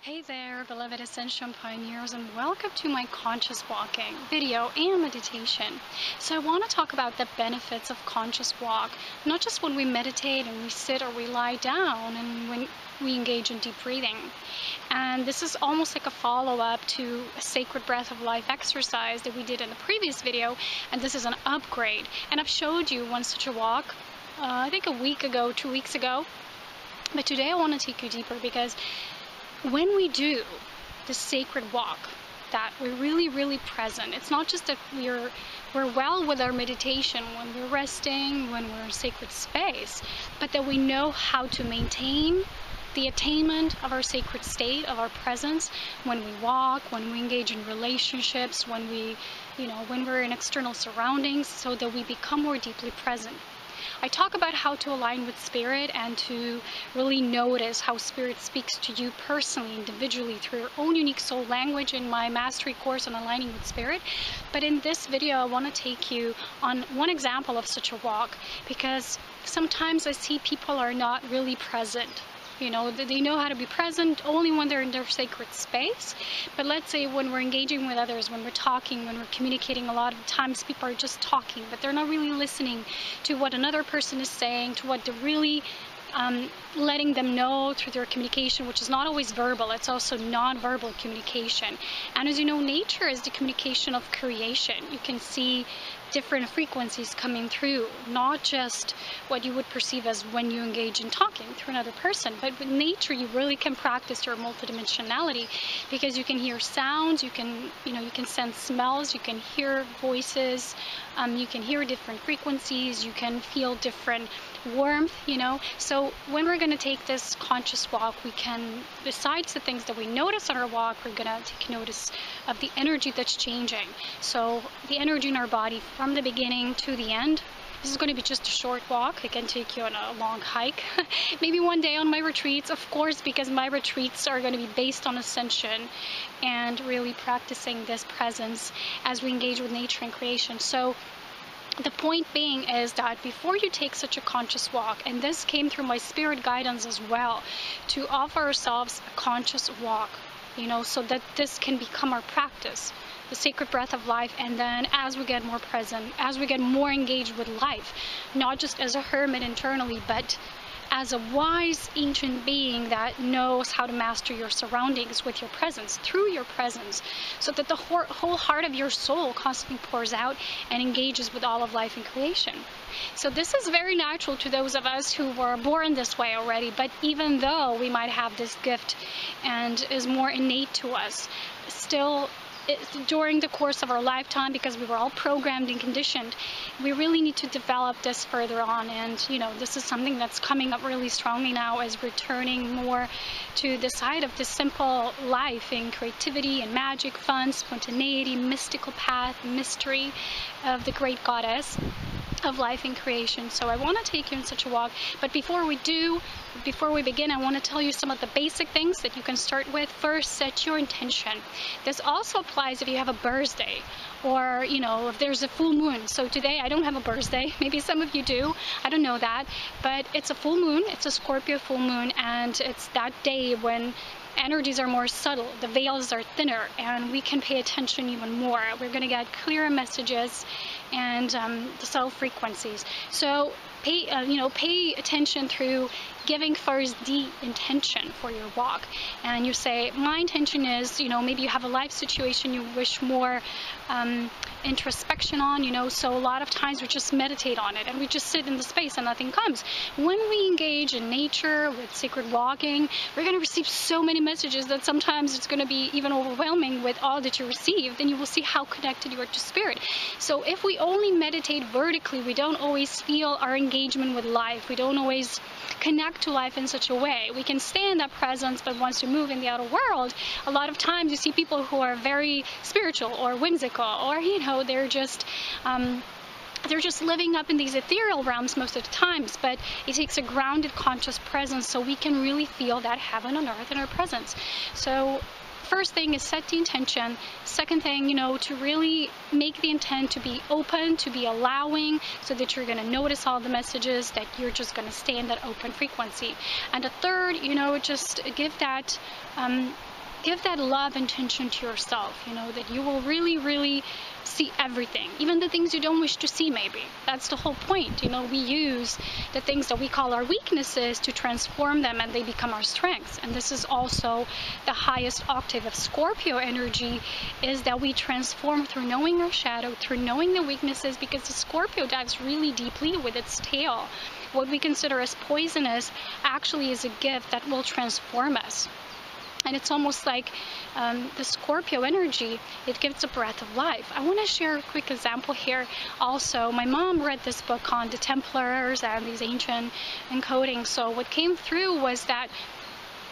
Hey there, beloved Ascension pioneers, and welcome to my conscious walking video and meditation. So I want to talk about the benefits of conscious walk, not just when we meditate and we sit or we lie down and when we engage in deep breathing. And this is almost like a follow-up to a sacred breath of life exercise that we did in the previous video, and this is an upgrade. And I've showed you one such a walk, I think a week ago, 2 weeks ago, but today I want to take you deeper because when we do the sacred walk, that we're really present. It's not just that we're well with our meditation when we're resting, when we're in sacred space, but that we know how to maintain the attainment of our sacred state, of our presence, when we walk, when we engage in relationships, when we're in external surroundings, so that we become more deeply present. I talk about how to align with spirit and to really notice how spirit speaks to you personally, individually, through your own unique soul language in my mastery course on aligning with spirit. But in this video, I want to take you on one example of such a walk, because sometimes I see people are not really present. They know how to be present only when they're in their sacred space. But let's say when we're engaging with others, when we're talking, when we're communicating, a lot of times people are just talking, but they're not really listening to what another person is saying, to what they're really letting them know through their communication, which is not always verbal. It's also non-verbal communication. And as you know, nature is the communication of creation. You can see different frequencies coming through, not just what you would perceive as when you engage in talking through another person, but with nature you really can practice your multidimensionality, because you can hear sounds, you can sense smells, you can hear voices, you can hear different frequencies, you can feel different warmth, So when we're going to take this conscious walk, we can, besides the things that we notice on our walk, we're going to take notice of the energy that's changing. So the energy in our body from the beginning to the end. This is going to be just a short walk. It can take you on a long hike. Maybe one day on my retreats, of course, because my retreats are going to be based on Ascension and really practicing this presence as we engage with nature and creation. So the point being is that before you take such a conscious walk, and this came through my spirit guidance as well, to offer ourselves a conscious walk, so that this can become our practice, the sacred breath of life. And then as we get more present, as we get more engaged with life, not just as a hermit internally, but as a wise ancient being that knows how to master your surroundings with your presence, through your presence, so that the whole heart of your soul constantly pours out and engages with all of life and creation. So this is very natural to those of us who were born this way already, but even though we might have this gift and is more innate to us, still during the course of our lifetime, because we were all programmed and conditioned, we really need to develop this further on. And this is something that's coming up really strongly now, as returning more to the side of the simple life in creativity and magic, fun, spontaneity, mystical path, mystery of the great goddess of life and creation. So I want to take you on such a walk. But before we begin, I want to tell you some of the basic things that you can start with. First, set your intention. This also applies if you have a birthday, or if there's a full moon. So today I don't have a birthday. Maybe some of you do. I don't know that. But it's a full moon. It's a Scorpio full moon, and it's that day when energies are more subtle, the veils are thinner, and we can pay attention even more. We're going to get clearer messages and the subtle frequencies. So pay attention through giving first the intention for your walk. And you say, my intention is, maybe you have a life situation you wish more introspection on, so a lot of times we just meditate on it and we just sit in the space and nothing comes. When we engage in nature with sacred walking, we're going to receive so many messages that sometimes it's going to be even overwhelming with all that you receive. Then you will see how connected you are to spirit. So if we only meditate vertically, we don't always feel our engagement with life. We don't always connect to life in such a way. We can stay in that presence, but once you move in the outer world, a lot of times you see people who are very spiritual or whimsical, or they're just living up in these ethereal realms most of the times. But it takes a grounded conscious presence so we can really feel that heaven on earth in our presence. So first thing is set the intention. Second thing, to really make the intent to be open, to be allowing, so that you're going to notice all the messages, that you're just going to stay in that open frequency. And the third, just give that love intention to yourself, that you will really, really see everything, even the things you don't wish to see. Maybe that's the whole point. We use the things that we call our weaknesses to transform them, and they become our strengths. And this is also the highest octave of Scorpio energy, is that we transform through knowing our shadow, through knowing the weaknesses, because the Scorpio dives really deeply with its tail. What we consider as poisonous actually is a gift that will transform us. And it's almost like the Scorpio energy, it gives a breath of life. I want to share a quick example here. Also, my mom read this book on the Templars and these ancient encodings. So what came through was that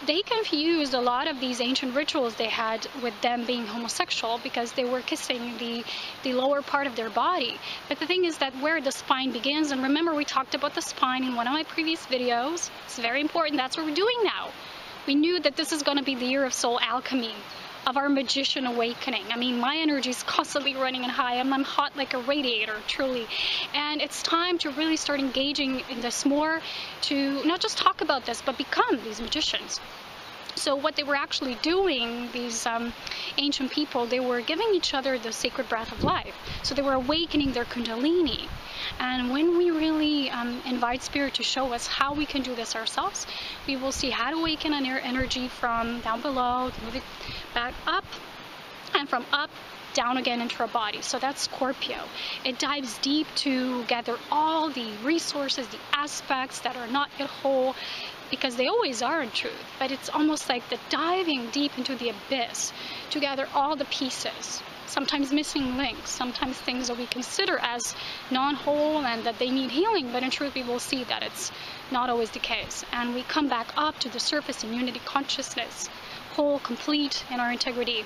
they confused a lot of these ancient rituals they had with them being homosexual, because they were kissing the lower part of their body. But the thing is that where the spine begins, and remember we talked about the spine in one of my previous videos, it's very important. That's what we're doing now. We knew that this is going to be the year of soul alchemy, of our magician awakening. I mean, my energy is constantly running and high. I'm hot like a radiator, truly. And it's time to really start engaging in this more, to not just talk about this, but become these magicians. So what they were actually doing, these ancient people, they were giving each other the sacred breath of life. So they were awakening their kundalini. And when we really invite Spirit to show us how we can do this ourselves, we will see how to awaken an energy from down below, move it back up, and from up, down again into our body. So that's Scorpio. It dives deep to gather all the resources, the aspects that are not yet whole, because they always are in truth. But it's almost like the diving deep into the abyss to gather all the pieces. Sometimes missing links, sometimes things that we consider as non-whole and that they need healing, but in truth we will see that it's not always the case. And we come back up to the surface in unity consciousness, whole, complete in our integrity,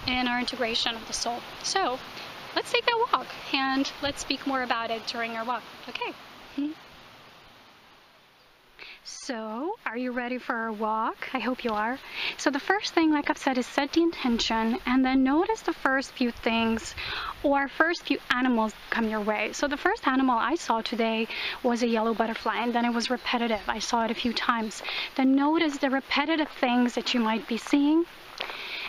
in our integration of the soul. So let's take that walk, and let's speak more about it during our walk. Okay. So, are you ready for our walk? I hope you are. So the first thing, like I've said, is set the intention, and then notice the first few things or first few animals come your way. So the first animal I saw today was a yellow butterfly, and then it was repetitive. I saw it a few times. Then notice the repetitive things that you might be seeing,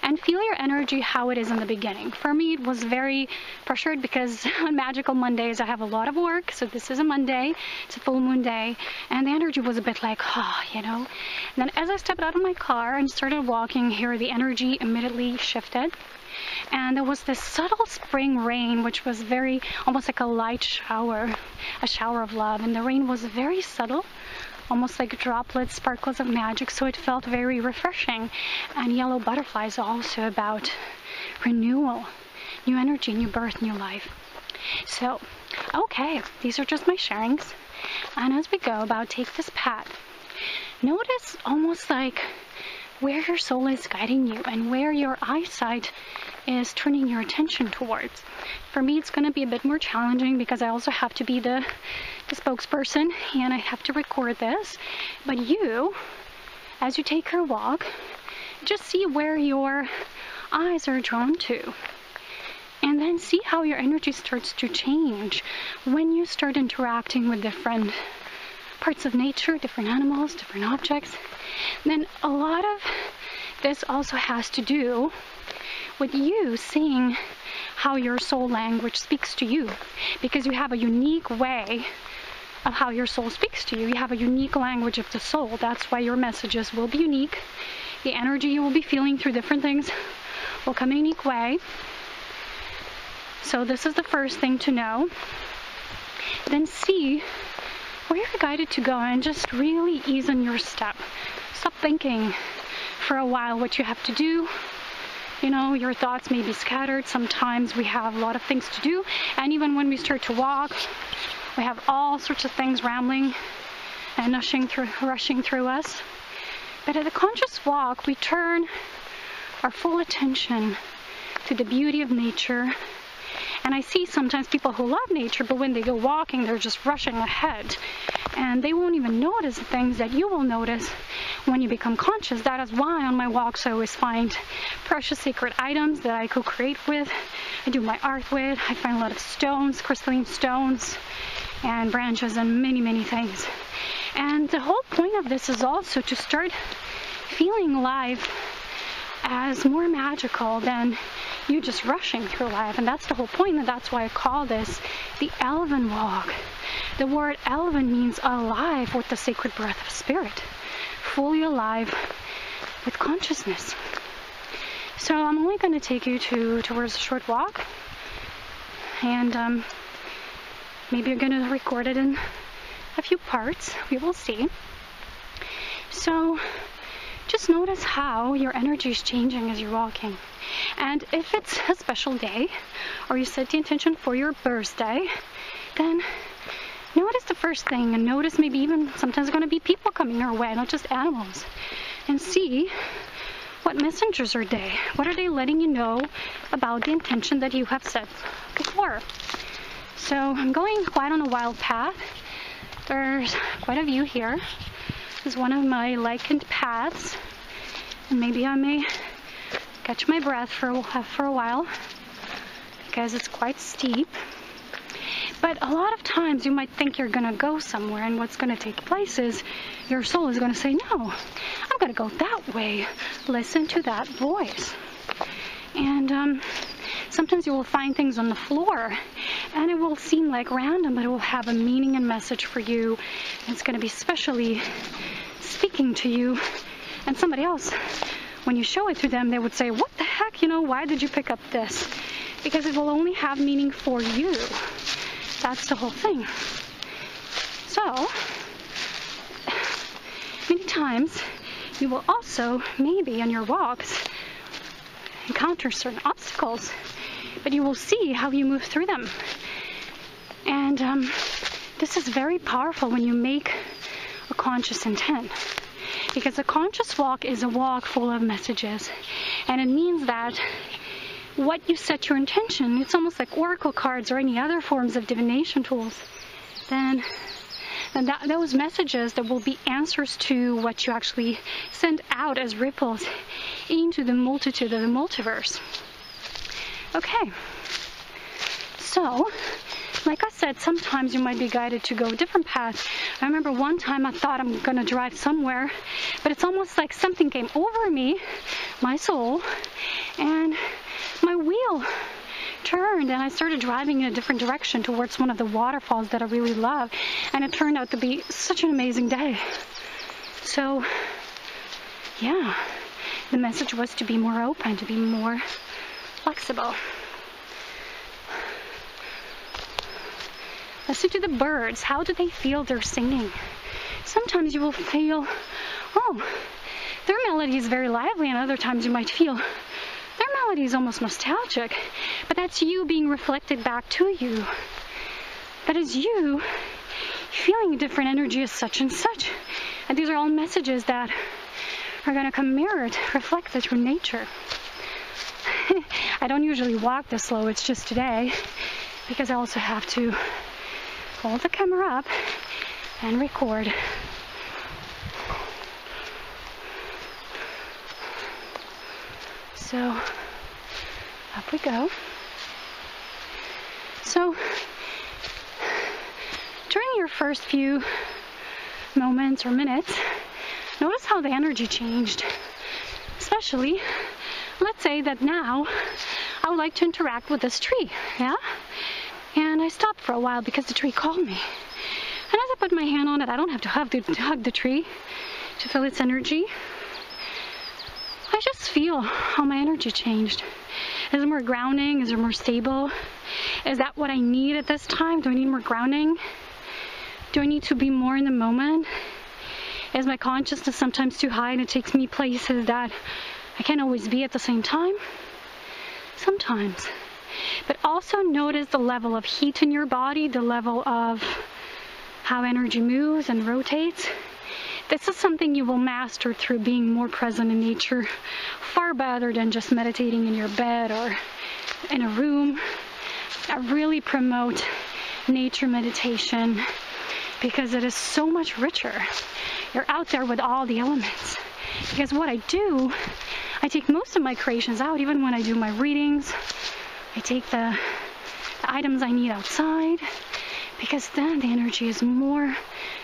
and feel your energy how it is in the beginning. For me, it was very pressured, because on Magical Mondays I have a lot of work. So this is a Monday, it's a full moon day, and the energy was a bit like, And then as I stepped out of my car and started walking here, the energy immediately shifted. And there was this subtle spring rain, which was very, almost like a light shower, a shower of love. And the rain was very subtle, almost like droplets, sparkles of magic, so it felt very refreshing. And yellow butterflies are also about renewal, new energy, new birth, new life. So, okay, these are just my sharings. And as we go about, take this path. Notice almost like where your soul is guiding you and where your eyesight is turning your attention towards. For me, it's going to be a bit more challenging, because I also have to be the spokesperson, and I have to record this. But you, as you take your walk, just see where your eyes are drawn to. And then see how your energy starts to change when you start interacting with different parts of nature, different animals, different objects. Then a lot of this also has to do with you seeing how your soul language speaks to you, because you have a unique way of how your soul speaks to you. You have a unique language of the soul. That's why your messages will be unique. The energy you will be feeling through different things will come in a unique way. So this is the first thing to know. Then see where you're guided to go, and just really ease on your step. Stop thinking for a while what you have to do. Your thoughts may be scattered. Sometimes we have a lot of things to do, and even when we start to walk, we have all sorts of things rambling and rushing through us. But at a conscious walk, we turn our full attention to the beauty of nature. And I see sometimes people who love nature, but when they go walking, they're just rushing ahead. And they won't even notice the things that you will notice when you become conscious. That is why on my walks I always find precious sacred items that I co-create with. I do my art with. I find a lot of stones, crystalline stones, and branches, and many, many things. And the whole point of this is also to start feeling life as more magical than you just rushing through life. And that's the whole point, and that's why I call this the elven walk. The word elven means alive with the sacred breath of spirit, fully alive with consciousness. So I'm only going to take you towards a short walk, and maybe you're going to record it in a few parts. We will see. So just notice how your energy is changing as you're walking. And if it's a special day, or you set the intention for your birthday, then notice the first thing, and notice maybe even sometimes going to be people coming your way, not just animals. And see what messengers are they. What are they letting you know about the intention that you have set before? So I'm going quite on a wild path. There's quite a view here. This is one of my likened paths, and maybe I may catch my breath for a while because it's quite steep. But a lot of times you might think you're going to go somewhere, and what's going to take place is your soul is going to say, no, I'm going to go that way. Listen to that voice. And sometimes you will find things on the floor, and it will seem like random, but it will have a meaning and message for you. And it's going to be specially speaking to you. And somebody else, when you show it to them, they would say, what the heck, why did you pick up this? Because it will only have meaning for you. That's the whole thing. So, many times you will also, maybe on your walks, encounter certain obstacles, but you will see how you move through them. And this is very powerful when you make a conscious intent. Because a conscious walk is a walk full of messages. And it means that what you set your intention, it's almost like oracle cards or any other forms of divination tools, then those messages that will be answers to what you actually send out as ripples into the multitude of the multiverse. Okay, so like I said, sometimes you might be guided to go a different path. I remember one time I thought I'm going to drive somewhere, but it's almost like something came over me, my soul, and my wheel turned, and I started driving in a different direction towards one of the waterfalls that I really love, and it turned out to be such an amazing day. So, yeah, the message was to be more open, to be more flexible. Listen to the birds. How do they feel they're singing? Sometimes you will feel, oh, their melody is very lively, and other times you might feel their melody is almost nostalgic, but that's you being reflected back to you. That is you feeling a different energy as such and such. And these are all messages that are going to come mirrored, reflected through nature. I don't usually walk this slow, it's just today, because I also have to hold the camera up and record. So, up we go. So, during your first few moments or minutes, notice how the energy changed. Especially, let's say that now I would like to interact with this tree, yeah? And I stopped for a while because the tree called me. And as I put my hand on it, I don't have to hug the tree to feel its energy. I just feel how my energy changed. Is it more grounding? Is it more stable? Is that what I need at this time? Do I need more grounding? Do I need to be more in the moment? Is my consciousness sometimes too high and it takes me places that I can't always be at the same time? Sometimes. But also notice the level of heat in your body, the level of how energy moves and rotates. This is something you will master through being more present in nature, far better than just meditating in your bed or in a room. I really promote nature meditation because it is so much richer. You're out there with all the elements. Because what I do, I take most of my creations out, even when I do my readings. I take the items I need outside, because then the energy is more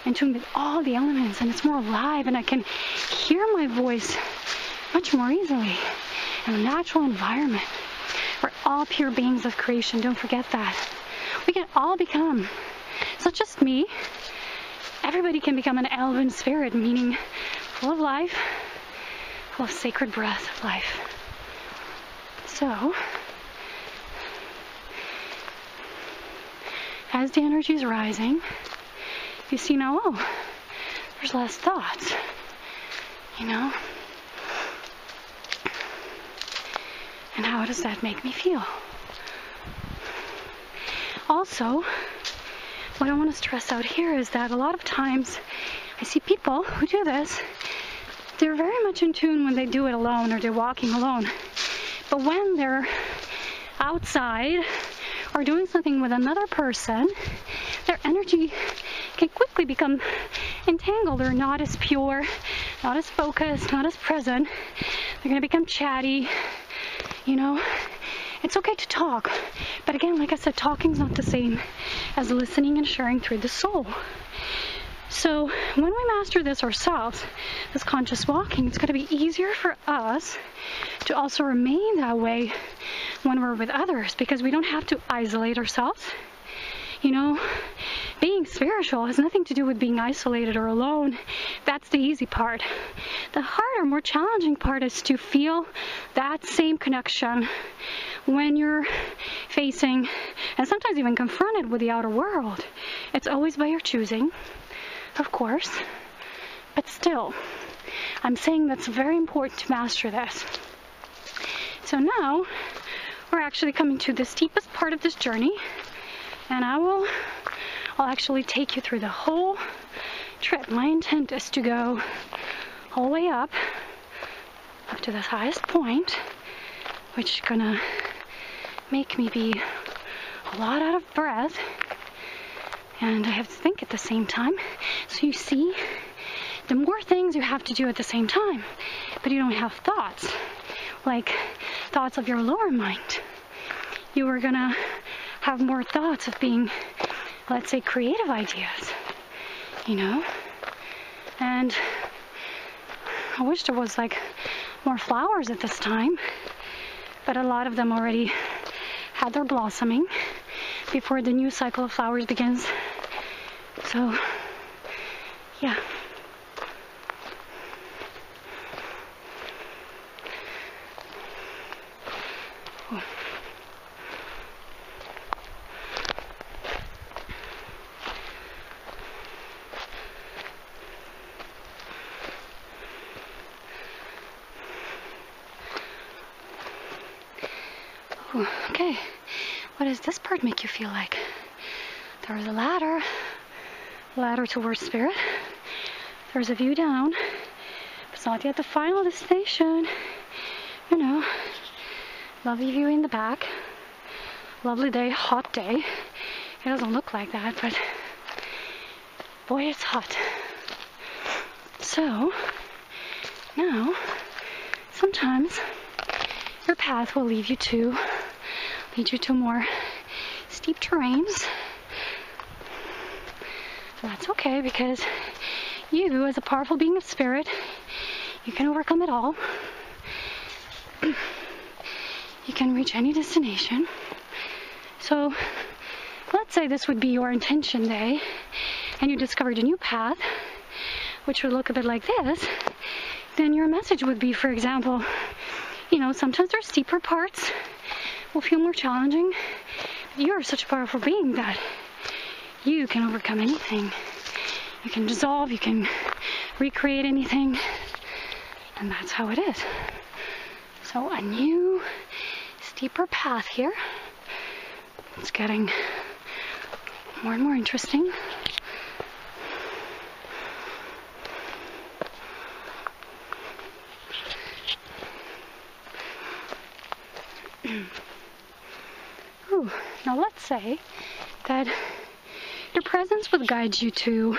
in tune with all the elements, and it's more alive, and I can hear my voice much more easily in a natural environment. We're all pure beings of creation. Don't forget that. We can all become, it's not just me, everybody can become an elven spirit, meaning full of life, full of sacred breath of life. So, as the energy is rising, you see now, oh, there's less thoughts, you know? And how does that make me feel? Also, what I want to stress out here is that a lot of times I see people who do this, they're very much in tune when they do it alone or they're walking alone. But when they're outside or doing something with another person, their energy can quickly become entangled or not as pure, not as focused, not as present. They're going to become chatty, you know. It's okay to talk, but again, like I said, talking's not the same as listening and sharing through the soul. So when we master this ourselves, this conscious walking, it's going to be easier for us to also remain that way when we're with others, because we don't have to isolate ourselves. You know, being spiritual has nothing to do with being isolated or alone. That's the easy part. The harder, more challenging part is to feel that same connection when you're facing, and sometimes even confronted with the outer world. It's always by your choosing, of course, but still, I'm saying that's very important to master this. So now, we're actually coming to the steepest part of this journey, and I'll actually take you through the whole trip. My intent is to go all the way up to this highest point, which is gonna make me be a lot out of breath, and I have to think at the same time. So you see, the more things you have to do at the same time, but you don't have thoughts, like thoughts of your lower mind. You are gonna have more thoughts of being, let's say, creative ideas, you know? And I wish there was like more flowers at this time, but a lot of them already had their blossoming before the new cycle of flowers begins. So, yeah. Oh. Okay, what does this part make you feel like? There's a ladder towards spirit. There's a view down. It's not yet the final destination. You know, lovely view in the back. Lovely day, hot day. It doesn't look like that, but boy, it's hot. So, now, sometimes your path will lead you to more steep terrains. And that's okay, because you, as a powerful being of spirit, you can overcome it all. You can reach any destination. So, let's say this would be your intention day, and you discovered a new path, which would look a bit like this. Then your message would be, for example, you know, sometimes there's steeper parts, will feel more challenging. You're such a powerful being that you can overcome anything. You can dissolve, you can recreate anything, and that's how it is. So a new, steeper path here. It's getting more and more interesting. Ooh, now let's say that your presence would guide you to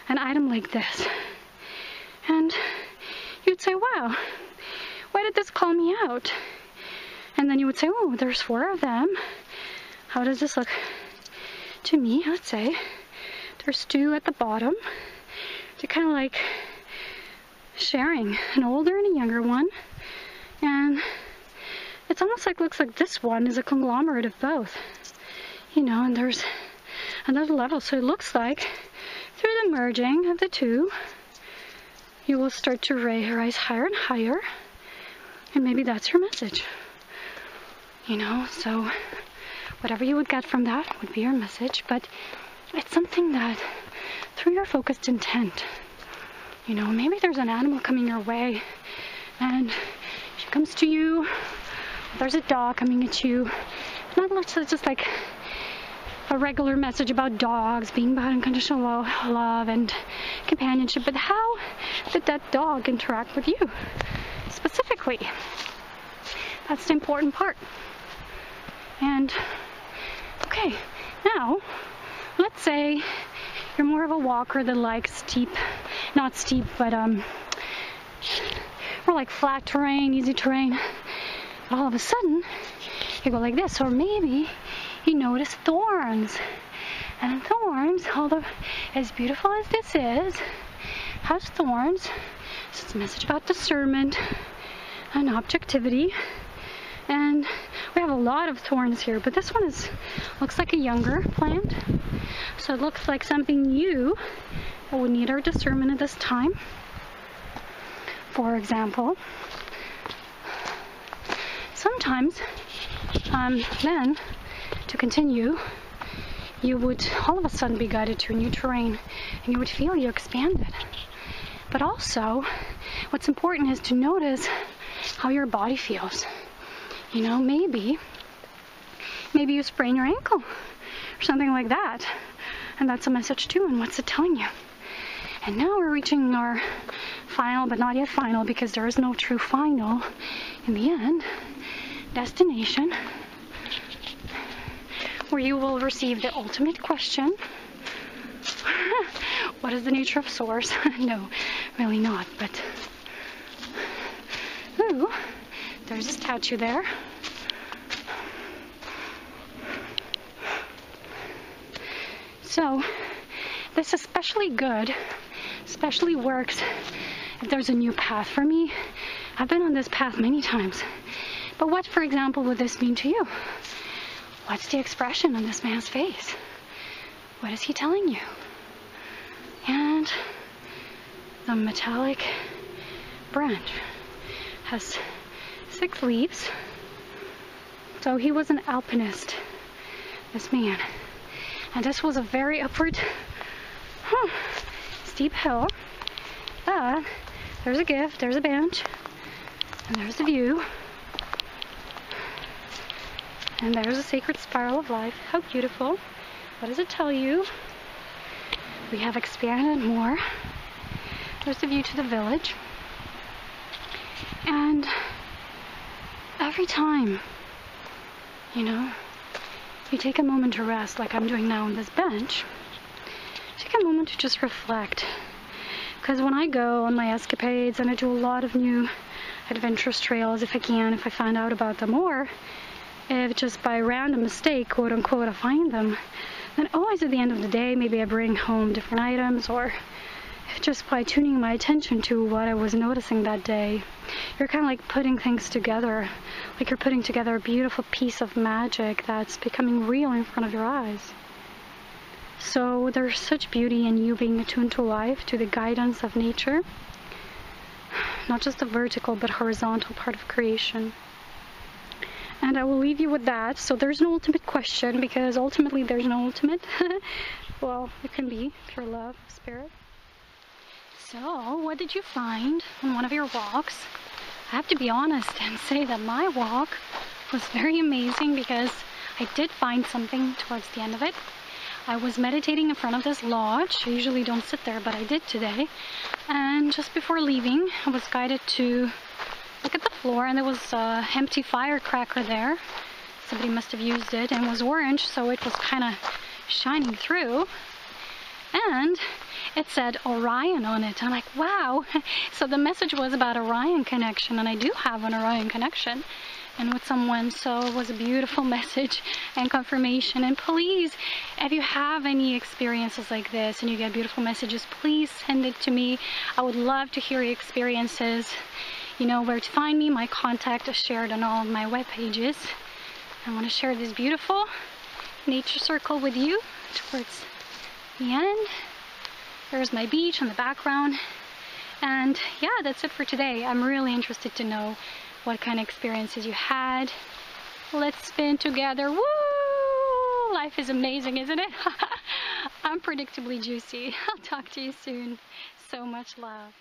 an item like this. And you'd say, wow, why did this call me out? And then you would say, oh, there's 4 of them. How does this look to me? Let's say there's 2 at the bottom. They're kind of like sharing an older and a younger one. And it's almost like, looks like this one is a conglomerate of both. You know, and there's another level. So it looks like through the merging of the 2, you will start to rise higher and higher. And maybe that's your message. You know, so whatever you would get from that would be your message. But it's something that, through your focused intent, you know, maybe there's an animal coming your way and she comes to you. There's a dog coming at you. Not just like a regular message about dogs being about unconditional love and companionship, but how did that dog interact with you specifically? That's the important part. And okay, now let's say you're more of a walker that likes steep, not steep, but more like flat terrain, easy terrain. But all of a sudden you go like this, or maybe you notice thorns. And thorns, although as beautiful as this is, has thorns. So it's a message about discernment and objectivity. And we have a lot of thorns here, but this one looks like a younger plant. So it looks like something new that would need our discernment at this time. For example, sometimes then, to continue, you would all of a sudden be guided to a new terrain and you would feel you expanded. But also, what's important is to notice how your body feels. You know, maybe you sprain your ankle or something like that. And that's a message too, and what's it telling you? And now we're reaching our final, but not yet final, because there is no true final in the end, destination, where you will receive the ultimate question. What is the nature of source? No, really not, but ooh, there's a statue there. So this especially works if there's a new path. For me, I've been on this path many times. But what, for example, would this mean to you? What's the expression on this man's face? What is he telling you? And the metallic branch has 6 leaves. So he was an alpinist, this man. And this was a very upward, steep hill. But there's a gift, there's a bench, and there's the view. And there's a sacred spiral of life. How beautiful. What does it tell you? We have expanded more. There's the view to the village. And every time, you know, you take a moment to rest, like I'm doing now on this bench, take a moment to just reflect. Because when I go on my escapades, and I do a lot of new adventurous trails if I find out about them, or if just by random mistake, quote unquote, I find them, then always at the end of the day, maybe I bring home different items, or just by tuning my attention to what I was noticing that day, you're kind of like putting things together, like you're putting together a beautiful piece of magic that's becoming real in front of your eyes. So there's such beauty in you being attuned to life, to the guidance of nature, not just the vertical but horizontal part of creation. And I will leave you with that. So there's no ultimate question, because ultimately there's no ultimate. Well, it can be pure love, spirit. So, what did you find on one of your walks? I have to be honest and say that my walk was very amazing, because I did find something towards the end of it. I was meditating in front of this lodge. I usually don't sit there, but I did today. And just before leaving, I was guided to look at the floor, and there was an empty firecracker there. Somebody must have used it, and it was orange, so it was kind of shining through, and it said Orion on it. I'm like, wow. So the message was about Orion connection, and I do have an Orion connection and with someone, so it was a beautiful message and confirmation. And please, if you have any experiences like this and you get beautiful messages, please send it to me. I would love to hear your experiences. You know where to find me. My contact is shared on all of my web pages. I want to share this beautiful nature circle with you towards the end. There's my beach in the background. And yeah, that's it for today. I'm really interested to know what kind of experiences you had. Let's spin together. Woo! Life is amazing, isn't it? Unpredictably juicy. I'll talk to you soon. So much love.